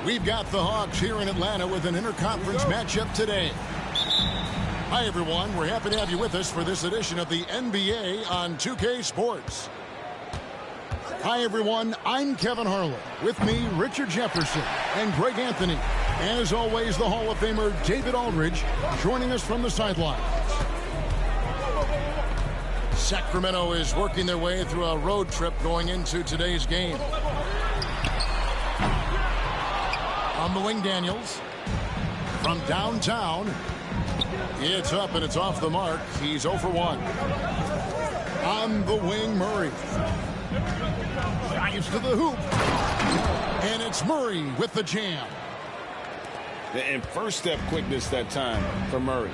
We've got the Hawks here in Atlanta with an interconference matchup today. Hi, everyone. We're happy to have you with us for this edition of the NBA on 2K Sports. Hi, everyone. I'm Kevin Harlan. With me, Richard Jefferson and Greg Anthony. And as always, the Hall of Famer David Aldridge joining us from the sidelines. Sacramento is working their way through a road trip going into today's game. On the wing, Daniels. From downtown, it's up and it's off the mark. He's 0 for 1. On the wing, Murray. Drives to the hoop. And it's Murray with the jam. And first step quickness that time for Murray.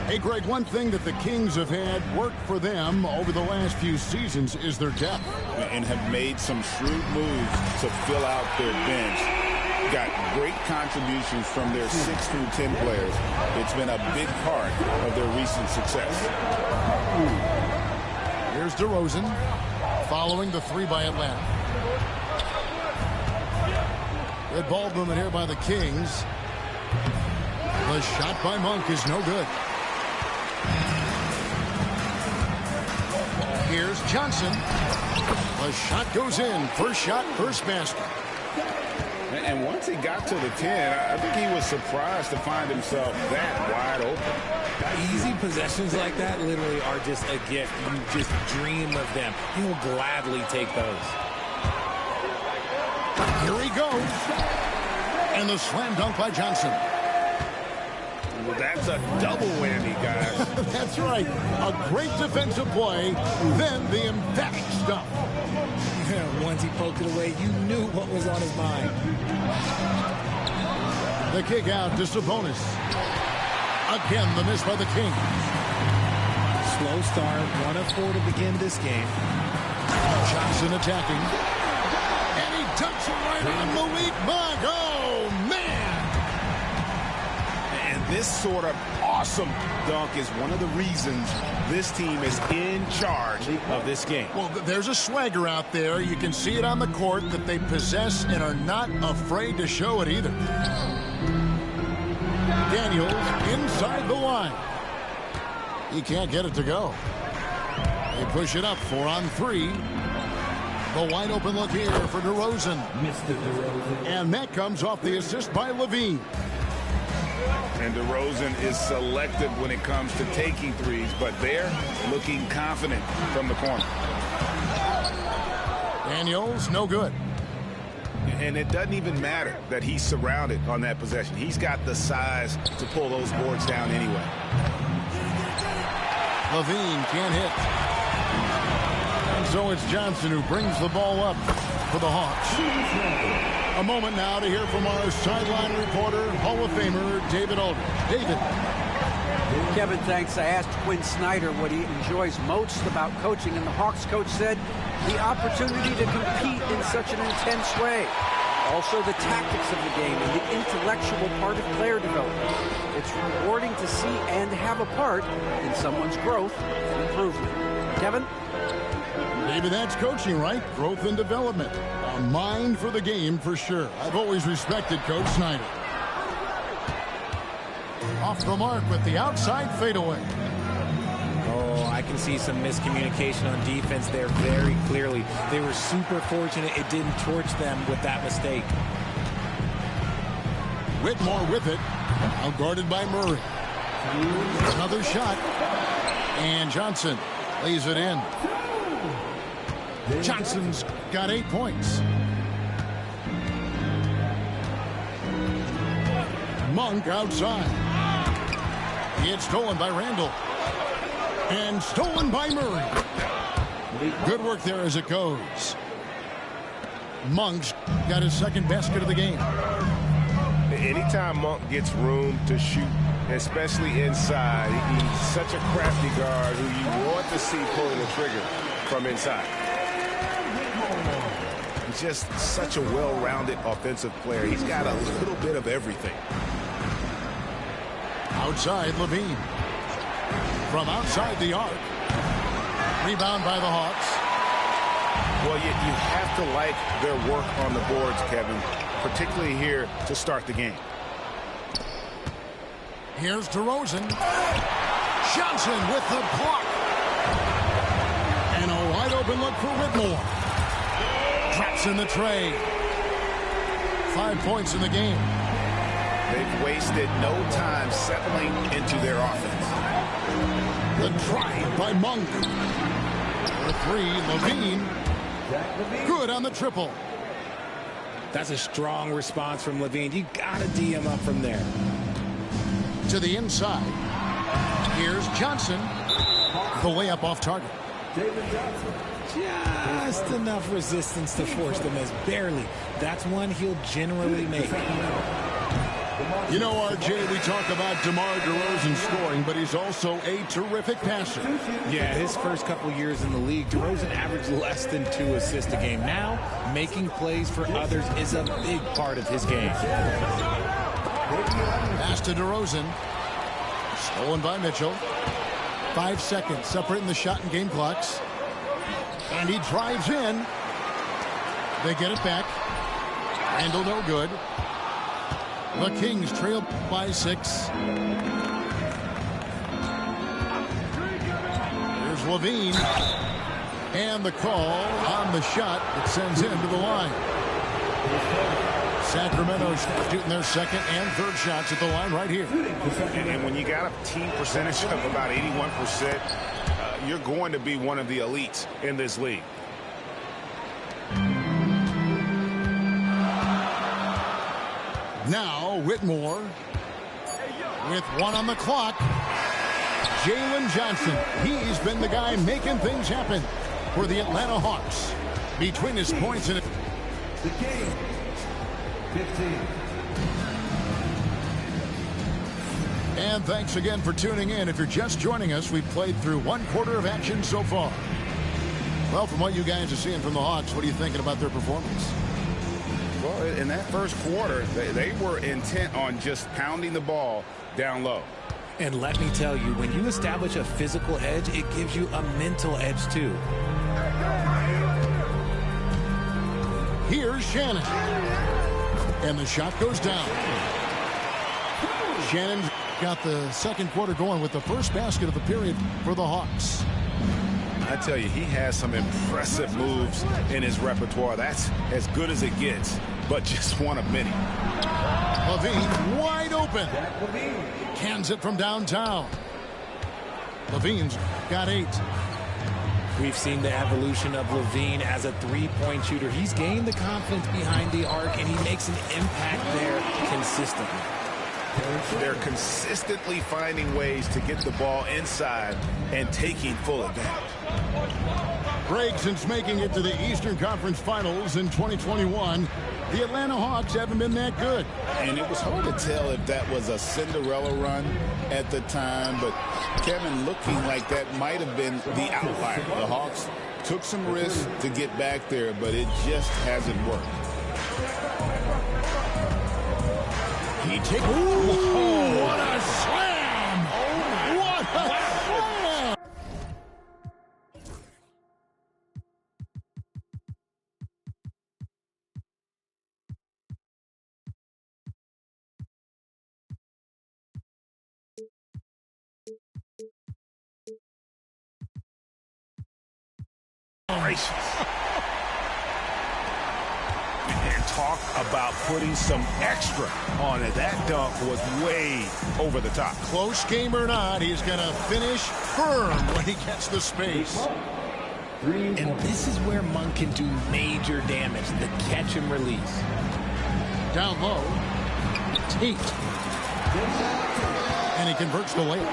Hey, Greg, one thing that the Kings have had work for them over the last few seasons is their depth. And have made some shrewd moves to fill out their bench. Got great contributions from their 6 through 10 players. It's been a big part of their recent success. Here's DeRozan following the 3 by Atlanta. Good ball movement here by the Kings. The shot by Monk is no good. Here's Johnson. The shot goes in. First shot, first basket. And once he got to the 10, I think he was surprised to find himself that wide open. Easy possessions like that literally are just a gift. You just dream of them. He will gladly take those. Here he goes. And the slam dunk by Johnson. Well, that's a double whammy, guys. That's right. A great defensive play, then the emphatic stuff. Yeah, once he poked it away, you knew what was on his mind. The kick out to Sabonis. Again, the miss by the Kings. Slow start, 1 of 4 to begin this game. Johnson attacking. And he dunks it right on Malik Monk. Oh, man. And this sort of awesome dunk is one of the reasons this team is in charge of this game. Well, there's a swagger out there. You can see it on the court that they possess and are not afraid to show it either. Daniels inside the line. He can't get it to go. They push it up 4 on 3. The wide open look here for DeRozan. And that comes off the assist by Levine. And DeRozan is selective when it comes to taking threes, but they're looking confident from the corner. Daniels, no good. And it doesn't even matter that he's surrounded on that possession. He's got the size to pull those boards down anyway. Levine can't hit. And so it's Johnson who brings the ball up for the Hawks. A moment now to hear from our sideline reporter, Hall of Famer David Aldridge. David. Kevin, thanks. I asked Quinn Snyder what he enjoys most about coaching, and the Hawks coach said the opportunity to compete in such an intense way. Also the tactics of the game and the intellectual part of player development. It's rewarding to see and have a part in someone's growth and improvement. Kevin? Maybe that's coaching, right? Growth and development. A mind for the game for sure. I've always respected Coach Snyder. Off the mark with the outside fadeaway. Oh, I can see some miscommunication on defense there very clearly. They were super fortunate it didn't torch them with that mistake. Whitmore with it. Now guarded by Murray. Another shot. And Johnson lays it in. Johnson's got 8 points. Monk outside. It's stolen by Randall. And stolen by Murray. Good work there as it goes. Monk's got his second basket of the game. Anytime Monk gets room to shoot, especially inside, he's such a crafty guard who you want to see pulling the trigger from inside. He's just such a well-rounded offensive player. He's got a little bit of everything. Outside, Levine. From outside the arc. Rebound by the Hawks. Well, you have to like their work on the boards, Kevin, particularly here to start the game. Here's DeRozan. Johnson with the block. And a wide open look for Whitmore. Drops in the tray. 5 points in the game. They've wasted no time settling into their offense. The drive by Monk. For three, Levine. Good on the triple. That's a strong response from Levine. You got to D him up from there. To the inside. Here's Johnson. The layup off target. Just enough resistance to force the miss. Barely. That's one he'll generally make. You know, RJ, we talk about DeMar DeRozan scoring, but he's also a terrific passer. Yeah, his first couple years in the league, DeRozan averaged less than 2 assists a game. Now, making plays for others is a big part of his game. Pass to DeRozan. Stolen by Mitchell. 5 seconds separating the shot and game clocks. And he drives in. They get it back. Randall no good. The Kings trail by 6. Here's Levine. And the call on the shot that sends him to the line. Sacramento shooting their second and third shots at the line right here. And when you got a team percentage of about 81%, you're going to be one of the elites in this league. Now Whitmore with 1 on the clock. Jalen Johnson. He's been the guy making things happen for the Atlanta Hawks. Between his points and the game. 15. And thanks again for tuning in. If you're just joining us, we've played through 1/4 of action so far. Well, from what you guys are seeing from the Hawks, what are you thinking about their performance? Well, in that first quarter, they were intent on just pounding the ball down low. And let me tell you, when you establish a physical edge, it gives you a mental edge too. Here's Shannon. And the shot goes down. Shannon's got the second quarter going with the first basket of the period for the Hawks. I tell you, he has some impressive moves in his repertoire. That's as good as it gets, but just one of many. Levine wide open. Cans it from downtown. Levine's got 8. We've seen the evolution of Levine as a three-point shooter. He's gained the confidence behind the arc, and he makes an impact there consistently. They're consistently finding ways to get the ball inside and taking full advantage. Greg, since making it to the Eastern Conference Finals in 2021, the Atlanta Hawks haven't been that good. And it was hard to tell if that was a Cinderella run at the time, but Kevin, looking like that might have been the outlier. The Hawks took some risks to get back there, but it just hasn't worked. He takes. Ooh, what a slam! What a Gracious. And talk about putting some extra on it. That dunk was way over the top. Close game or not, he's going to finish firm when he gets the space. And this is where Monk can do major damage, the catch and release. Down low, Tate. And he converts the layup.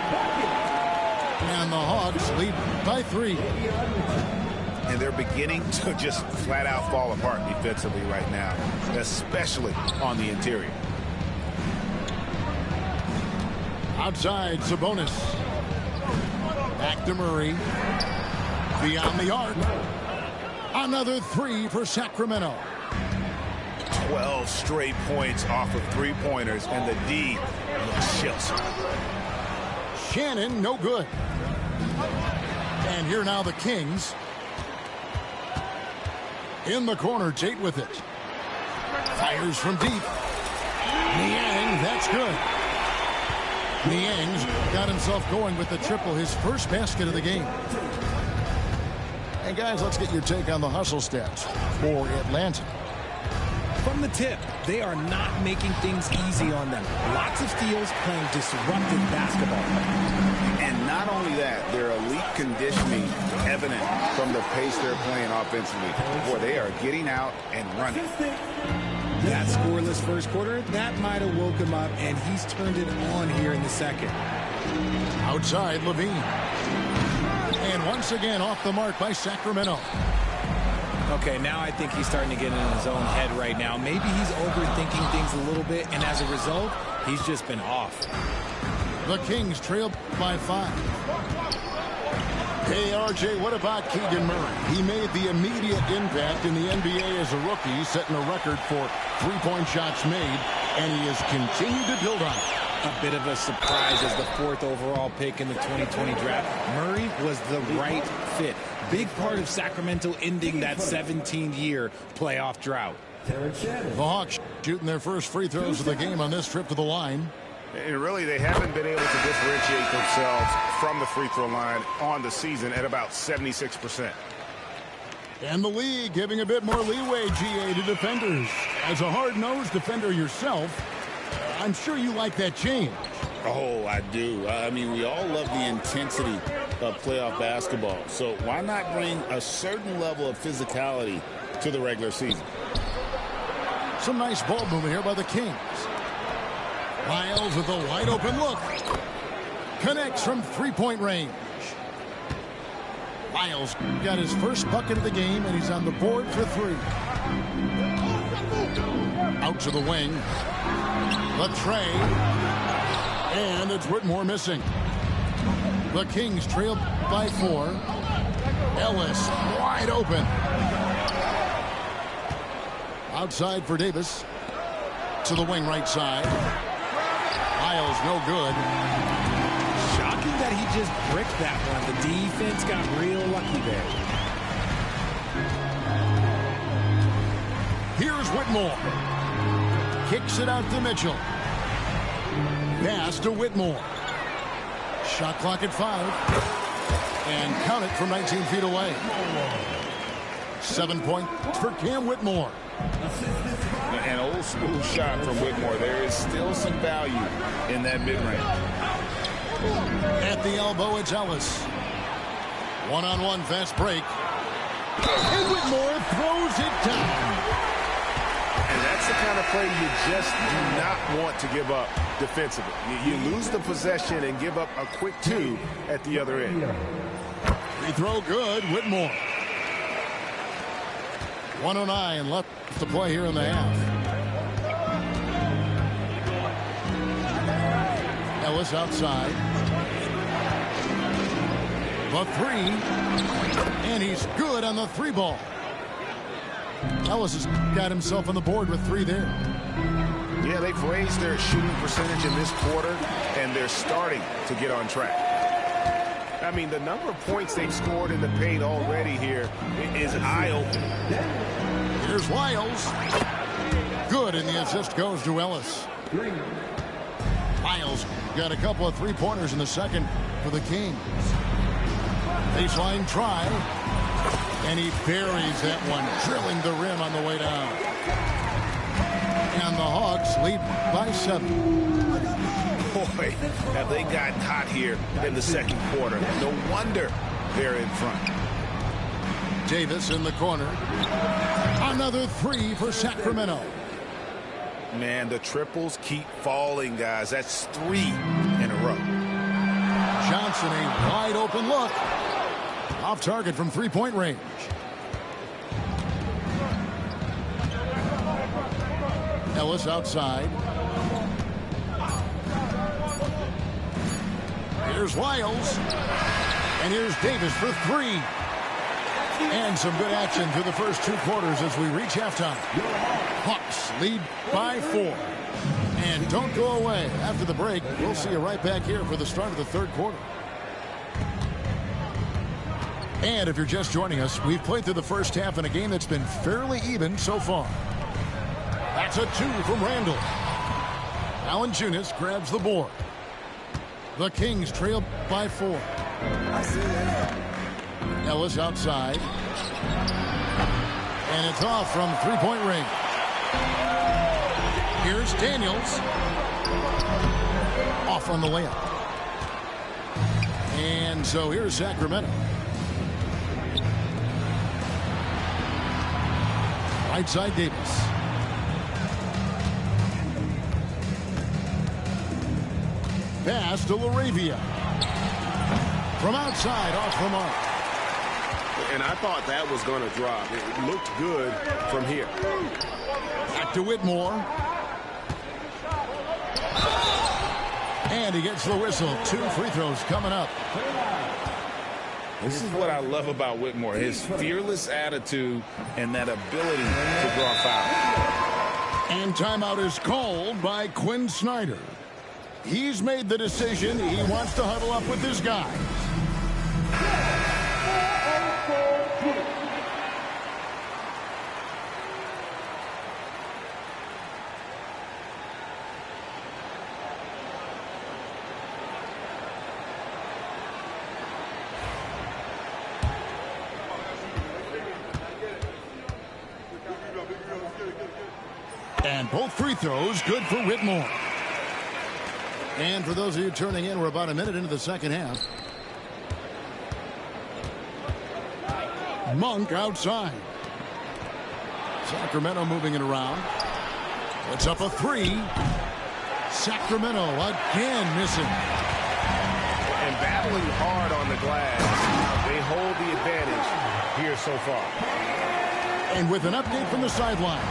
And the Hawks lead by 3. And they're beginning to just flat out fall apart defensively right now, especially on the interior. Outside, Sabonis. Back to Murray. Beyond the arc. Another 3 for Sacramento. 12 straight points off of three-pointers, and the D looks chills. Shannon, no good. And here now the Kings. In the corner, Tate with it. Fires from deep. Niang, that's good. Niang's got himself going with the triple, his first basket of the game. And guys, let's get your take on the hustle stats for Atlanta. From the tip, they are not making things easy on them. Lots of steals, playing disruptive basketball. And not only that, their elite conditioning evident from the pace they're playing offensively. Boy, they are getting out and running. That scoreless first quarter, that might have woke him up, and he's turned it on here in the second. Outside, Levine. And once again, off the mark by Sacramento. Okay, now I think he's starting to get in his own head right now. Maybe he's overthinking things a little bit, and as a result, he's just been off. The Kings trail by 5. Hey, RJ, what about Keegan Murray? He made the immediate impact in the NBA as a rookie, setting a record for three-point shots made, and he has continued to build on it. A bit of a surprise as the 4th overall pick in the 2020 draft. Murray was the right fit. Big part of Sacramento ending that 17-year playoff drought. The Hawks shooting their first free throws of the game on this trip to the line. And really, they haven't been able to differentiate themselves from the free throw line on the season at about 76%. And the league giving a bit more leeway, GA, to defenders. As a hard-nosed defender yourself, I'm sure you like that change. Oh, I do. I mean, we all love the intensity of playoff basketball. So why not bring a certain level of physicality to the regular season? Some nice ball movement here by the Kings. Miles with a wide open look. Connects from three-point range. Miles got his first bucket of the game, and he's on the board for 3. Out to the wing. The tray. And it's Whitmore missing. The Kings trail by 4. Ellis wide open. Outside for Davis. To the wing right side. Miles no good. Shocking that he just bricked that one. The defense got real lucky there. Here's Whitmore. Kicks it out to Mitchell. Pass to Whitmore. Shot clock at 5. And count it from 19 feet away. 7 points for Cam Whitmore. An old school shot from Whitmore. There is still some value in that mid-range. At the elbow, it's Ellis. One-on-one fast break. And Whitmore throws it down. And that's the kind of play you just do not want to give up defensively. You lose the possession and give up a quick 2 at the other end. Free throw good, Whitmore. 1:09 left to play here in the half. Ellis outside. The 3. And he's good on the 3 ball. Ellis has got himself on the board with 3 there. Yeah, they've raised their shooting percentage in this quarter, and they're starting to get on track. I mean, the number of points they've scored in the paint already here is eye-opening. Here's Wiles. Good, and the assist goes to Ellis. Miles got a couple of three-pointers in the second for the Kings. Baseline try. And he buries that one, drilling the rim on the way down. And the Hawks lead by 7. Boy, have they gotten hot here in the second quarter. No wonder they're in front. Davis in the corner. Another 3 for Sacramento. Man, the triples keep falling, guys. That's 3 in a row. Johnson, a wide open look. Off target from three-point range. Ellis outside. Here's Lyles. And here's Davis for 3. And some good action through the first 2 quarters as we reach halftime. Hawks lead by 4. And don't go away. After the break, we'll see you right back here for the start of the third quarter. And if you're just joining us, we've played through the first half in a game that's been fairly even so far. That's a 2 from Randall. Valanciunas grabs the board. The Kings trail by 4. Ellis outside. And it's off from three-point range. Here's Daniels. Off on the layup. And so here's Sacramento. Right side Davis. Pass to LaRavia. From outside, off the mark. And I thought that was going to drop. It looked good from here. Back to Whitmore. And he gets the whistle. 2 free throws coming up. This is what I love about Whitmore, his fearless attitude and that ability to draw fouls. And timeout is called by Quinn Snyder. He's made the decision. He wants to huddle up with his guys. And both free throws good for Whitmore. And for those of you turning in, we're about a minute into the second half. Monk outside. Sacramento moving it around. Puts up a 3. Sacramento again missing. And battling hard on the glass. They hold the advantage here so far. And with an update from the sidelines,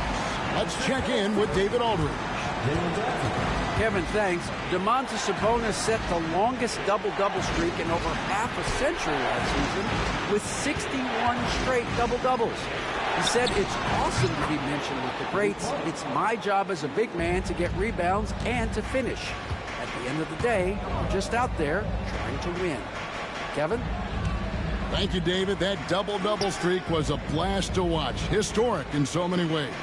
let's check in with David Aldridge. Kevin, thanks. Domantas Sabonis set the longest double-double streak in over half a century last season with 61 straight double-doubles. He said, it's awesome to be mentioned with the greats. It's my job as a big man to get rebounds and to finish. At the end of the day, I'm just out there trying to win. Kevin? Thank you, David. That double-double streak was a blast to watch. Historic in so many ways.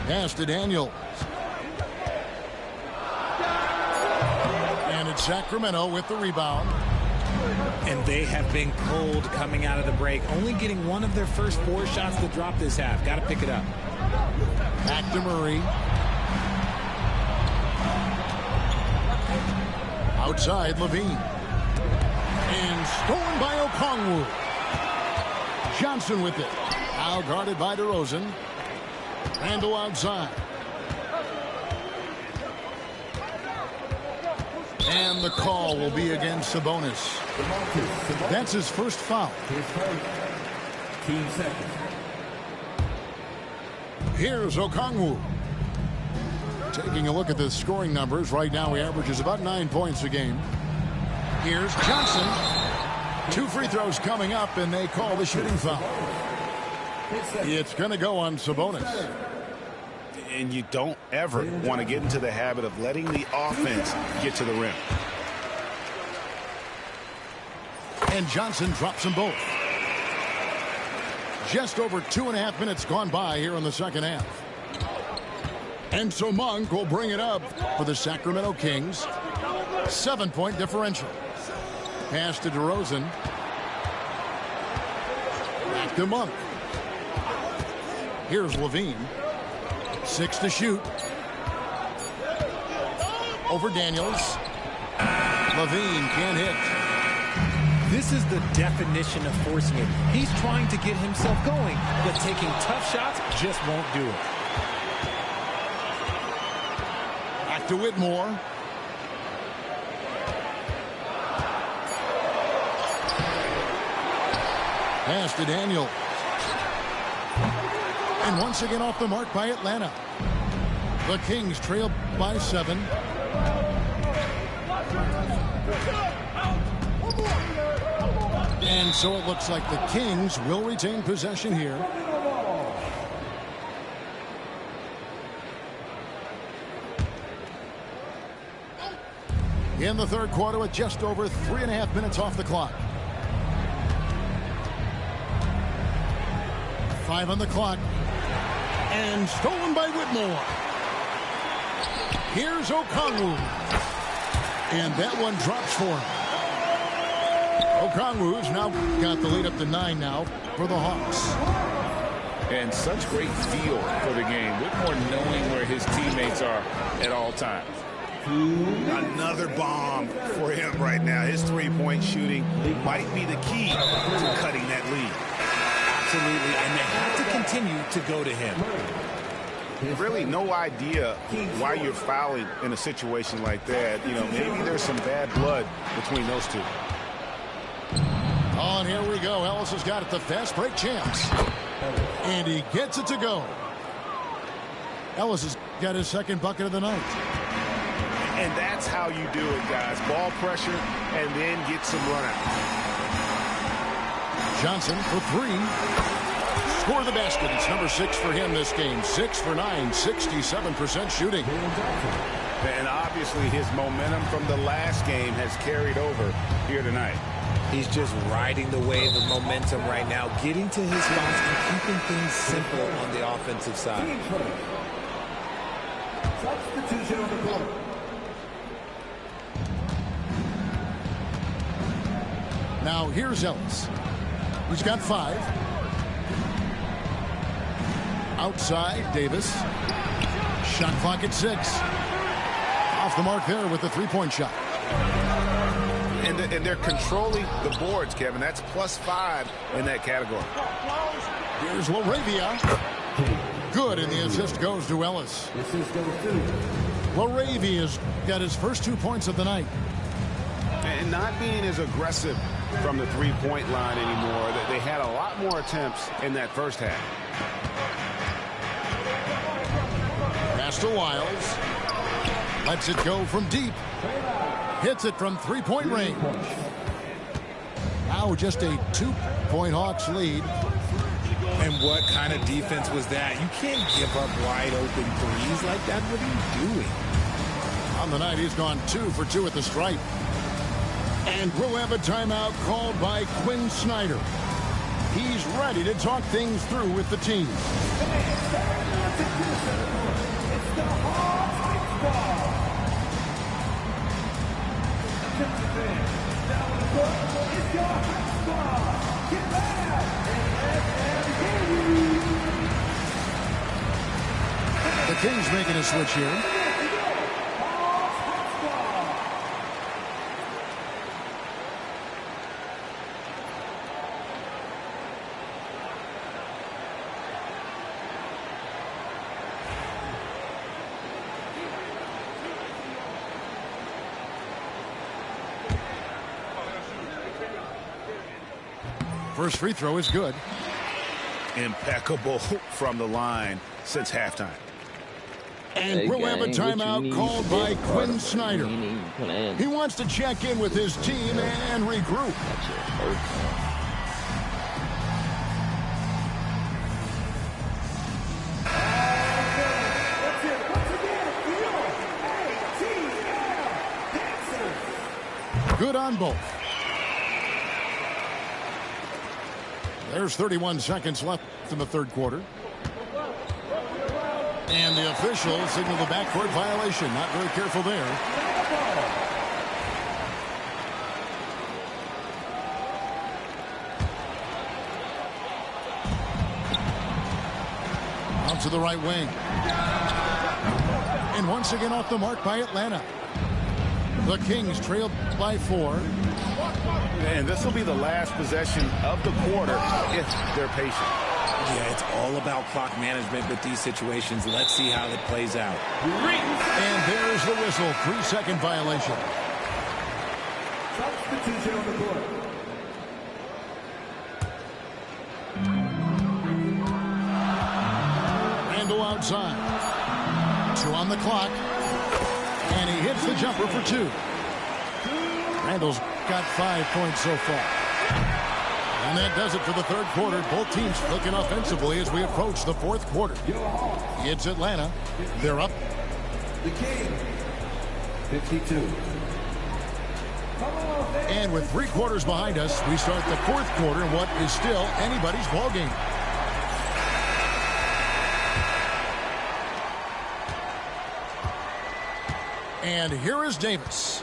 Pass to Daniels. And it's Sacramento with the rebound. And they have been cold coming out of the break. Only getting one of their first 4 shots to drop this half. Got to pick it up. Back to Murray. Outside Levine. And stolen by Okongwu. Johnson with it. Now guarded by DeRozan. Randall outside. And the call will be against Sabonis. That's his first foul. Team second. Here's Okongwu. Taking a look at the scoring numbers. Right now he averages about 9 points a game. Here's Johnson. 2 free throws coming up, and they call the shooting foul. It's going to go on Sabonis. And you don't ever want to get into the habit of letting the offense get to the rim. And Johnson drops them both. Just over 2.5 minutes gone by here in the second half. And so Monk will bring it up for the Sacramento Kings. 7-point differential. Pass to DeRozan. Back to Monk. Here's Levine. 6 to shoot. Over Daniels. Levine can't hit. This is the definition of forcing it. He's trying to get himself going, but taking tough shots just won't do it. Back to Whitmore. Pass to Daniel. And once again off the mark by Atlanta. The Kings trail by 7. And so it looks like the Kings will retain possession here. In the third quarter with just over 3.5 minutes off the clock. 5 on the clock. And stolen by Whitmore. Here's Okongwu. And that one drops for him. Okongwu's now got the lead up to 9 now for the Hawks. And such great feel for the game. Whitmore knowing where his teammates are at all times. Another bomb for him right now. His three-point shooting might be the key to cutting that lead. Absolutely, and they have to continue to go to him. Really no idea why you're fouling in a situation like that. You know, maybe there's some bad blood between those two. Oh, and here we go. Ellis has got it, the fast break chance. And he gets it to go. Ellis has got his second bucket of the night. And that's how you do it, guys. Ball pressure and then get some run out. Johnson for 3. Score the basket. It's number 6 for him this game. 6 for 9, 67% shooting. And obviously his momentum from the last game has carried over here tonight. He's just riding the wave of momentum right now, getting to his spots and keeping things simple on the offensive side. Substitution on the court. Now here's Ellis. He's got 5. Outside, Davis. Shot clock at 6. Off the mark there with the three-point shot. And they're controlling the boards, Kevin. That's +5 in that category. Here's LaRavia. Good, and the assist goes to Ellis. LaRavia's got his first 2 points of the night. And not being as aggressive from the three-point line anymore. They had a lot more attempts in that first half. Pass to Wiles. Lets it go from deep. Hits it from three-point range. Now just a 2-point Hawks lead. And what kind of defense was that? You can't give up wide open threes like that. What are you doing? On the night, he's gone 2 for 2 at the stripe. And we'll have a timeout called by Quinn Snyder. He's ready to talk things through with the team. The Kings making a switch here. First free throw is good. Impeccable from the line since halftime. And hey, we'll have a timeout called by Quinn Snyder. He wants to check in with his team and regroup. Good on both. There's 31 seconds left in the third quarter. And the officials signal the backcourt violation. Not very careful there. to the right wing. And once again off the mark by Atlanta. The Kings trail by 4. And this will be the last possession of the quarter if they're patient. Yeah, it's all about clock management with these situations. Let's see how it plays out. And there's the whistle. 3-second violation. Substitution on the court. Randall outside. 2 on the clock. And he hits the jumper for 2. Randall's got 5 points so far. And that does it for the third quarter. Both teams looking offensively as we approach the fourth quarter. It's Atlanta. They're up. The Kings, 52. And with 3 quarters behind us, we start the fourth quarter in what is still anybody's ball game. And here is Davis.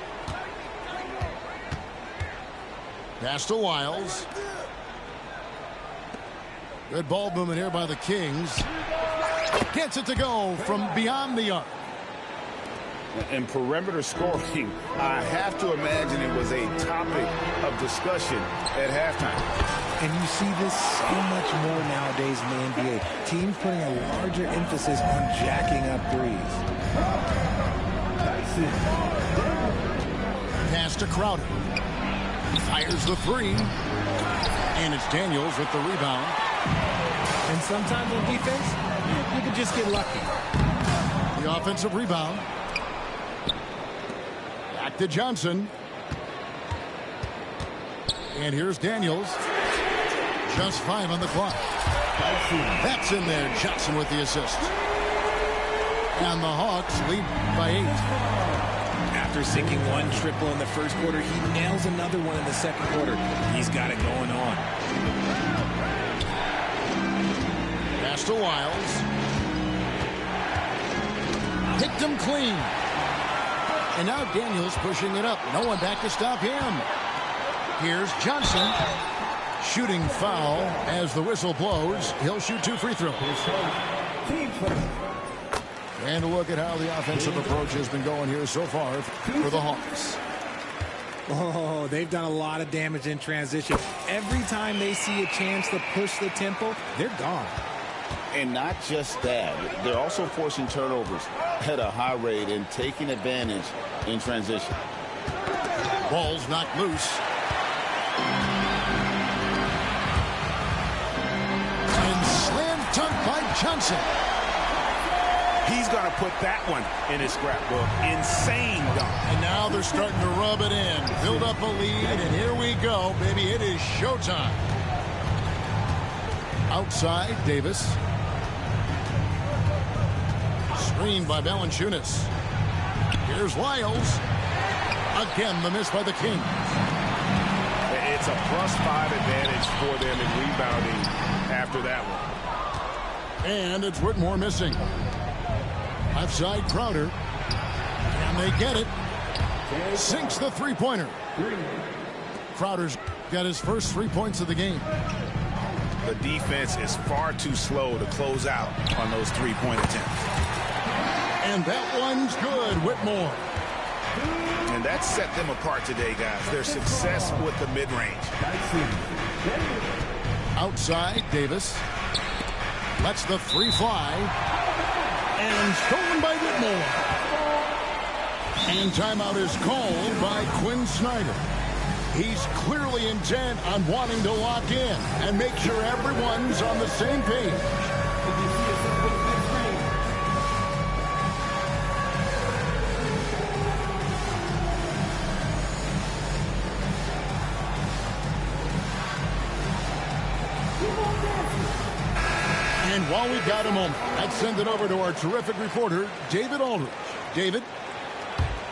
Pass to Wiles. Good ball movement here by the Kings. Gets it to go from beyond the arc. And perimeter scoring, I have to imagine it was a topic of discussion at halftime. And you see this so much more nowadays in the NBA. Teams putting a larger emphasis on jacking up threes. Pass to Crowder. Fires the 3. And it's Daniels with the rebound. And sometimes on defense, you can just get lucky. The offensive rebound. Back to Johnson. And here's Daniels. Just 5 on the clock. That's in there. Johnson with the assist. And the Hawks lead by 8. After sinking 1 triple in the first quarter, he nails another one in the second quarter. He's got it going on. Pass to Wiles. Picked him clean. And now Daniels pushing it up. No one back to stop him. Here's Johnson. Shooting foul as the whistle blows. He'll shoot 2 free throws. And a look at how the offensive approach has been going here so far for the Hawks. Oh, they've done a lot of damage in transition. Every time they see a chance to push the tempo, they're gone. And not just that, they're also forcing turnovers at a high rate and taking advantage in transition. Ball's knocked loose. And slam dunk by Johnson. He's going to put that one in his scrapbook. Insane dunk. And now they're starting to rub it in. Build up a lead, and here we go, baby. It is showtime. Outside, Davis. Screened by Valanciunas. Here's Wiles. Again, the miss by the Kings. It's a +5 advantage for them in rebounding after that one. And it's Whitmore missing. Left side, Crowder. And they get it. Sinks the three-pointer. Crowder's got his first 3 points of the game. The defense is far too slow to close out on those three-point attempts. And that one's good, Whitmore. And that set them apart today, guys. Their success with the mid-range. Outside, Davis. Lets the 3 fly. And stolen by Whitmore. And timeout is called by Quinn Snyder. He's clearly intent on wanting to lock in and make sure everyone's on the same page. And while we've got a moment, let's send it over to our terrific reporter, David Aldridge. David?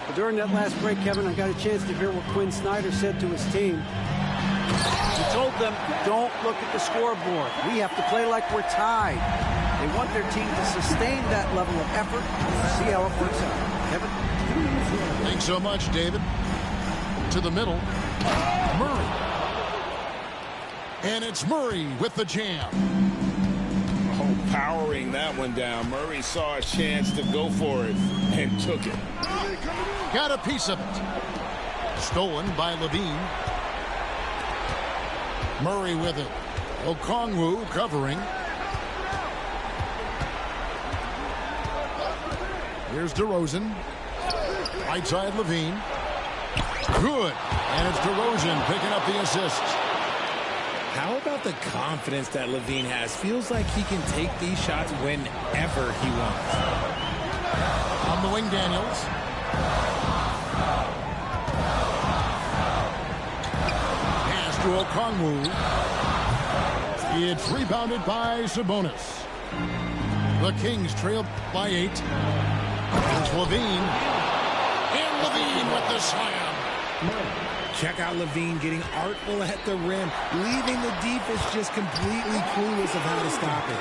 Well, during that last break, Kevin, I got a chance to hear what Quinn Snyder said to his team. He told them, don't look at the scoreboard. We have to play like we're tied. They want their team to sustain that level of effort and see how it works out. Kevin? Thanks so much, David. To the middle, Murray. And it's Murray with the jam. Oh, powering that one down. Murray saw a chance to go for it and took it. Got a piece of it. Stolen by Levine. Murray with it. Okongwu covering. Here's DeRozan. Right side Levine. Good. And it's DeRozan picking up the assist. How about the confidence that Levine has? Feels like he can take these shots whenever he wants. On the wing, Daniels. Pass to Okongwu. It's rebounded by Sabonis. The Kings trail by 8. It's Levine. And Levine with the slam. Check out Levine getting artful at the rim, leaving the defense just completely clueless of how to stop it.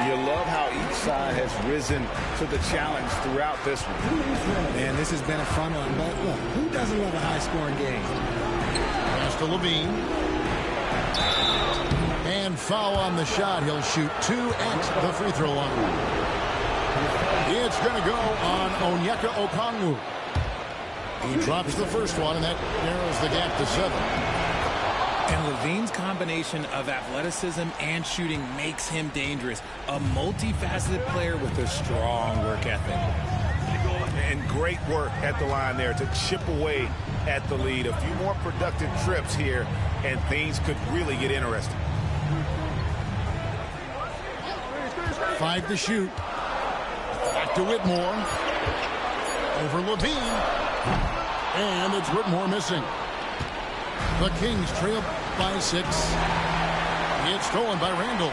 You love how each side has risen to the challenge throughout this one. Man, this has been a fun one, but look, who doesn't love a high-scoring game? Pass to Levine. And foul on the shot. He'll shoot 2 at the free throw line. It's going to go on Onyeka Okongwu. He drops the first one, and that narrows the gap to 7. And Levine's combination of athleticism and shooting makes him dangerous. A multifaceted player with a strong work ethic. And great work at the line there to chip away at the lead. A few more productive trips here, and things could really get interesting. 5 to shoot. Back to Whitmore. Over Levine. And it's Whitmore missing. The Kings trail by 6. It's stolen by Randall.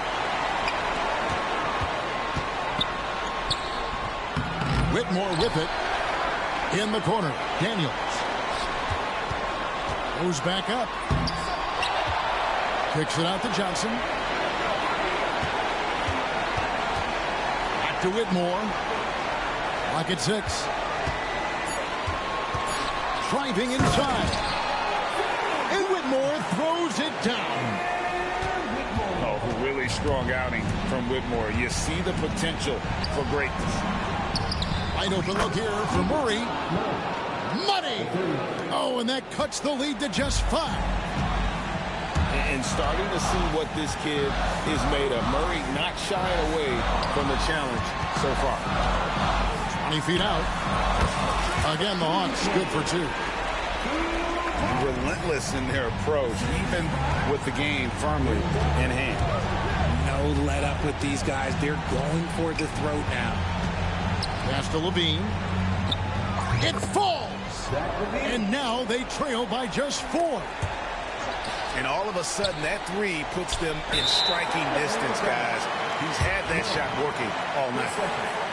Whitmore with it. In the corner. Daniels. Goes back up. Kicks it out to Johnson. Back to Whitmore. Lock at 6. Driving inside. And Whitmore throws it down. Oh, really strong outing from Whitmore. You see the potential for greatness. Wide open look here for Murray. Money! Oh, and that cuts the lead to just 5. And starting to see what this kid is made of. Murray not shying away from the challenge so far. 20 feet out. Again, the Hawks good for 2. Relentless in their approach, even with the game firmly in hand. No let up with these guys. They're going for the throat now. Pass to Levine. It falls. And now they trail by just 4. And all of a sudden, that 3 puts them in striking distance, guys. He's had that shot working all night.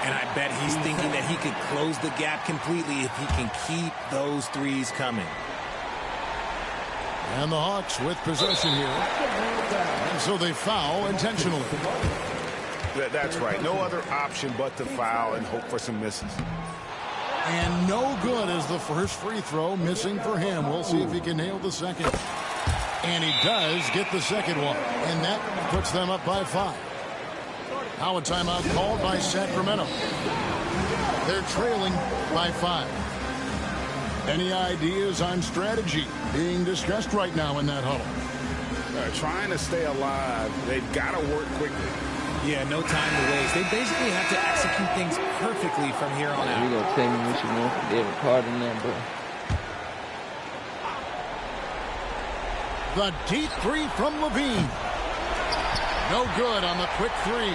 And I bet he's thinking that he could close the gap completely if he can keep those 3s coming. And the Hawks with possession here. And so they foul intentionally. That's right. No other option but to foul and hope for some misses. And no good as the first free throw missing for him. We'll see if he can nail the second. And he does get the second one. And that puts them up by 5. Now a timeout called by Sacramento. They're trailing by 5. Any ideas on strategy being discussed right now in that huddle? Trying to stay alive. They've got to work quickly. Yeah, no time to waste. They basically have to execute things perfectly from here on out. You gonna tell me what you want from David Carter in there, bro? The deep 3 from Levine. No good on the quick 3.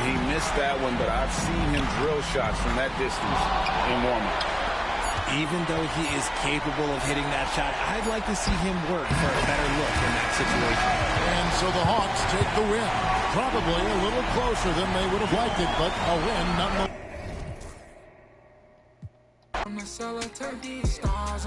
He missed that one, but I've seen him drill shots from that distance in warm-up. Even though he is capable of hitting that shot, I'd like to see him work for a better look in that situation. And so the Hawks take the win. Probably a little closer than they would have liked it, but a win nonetheless.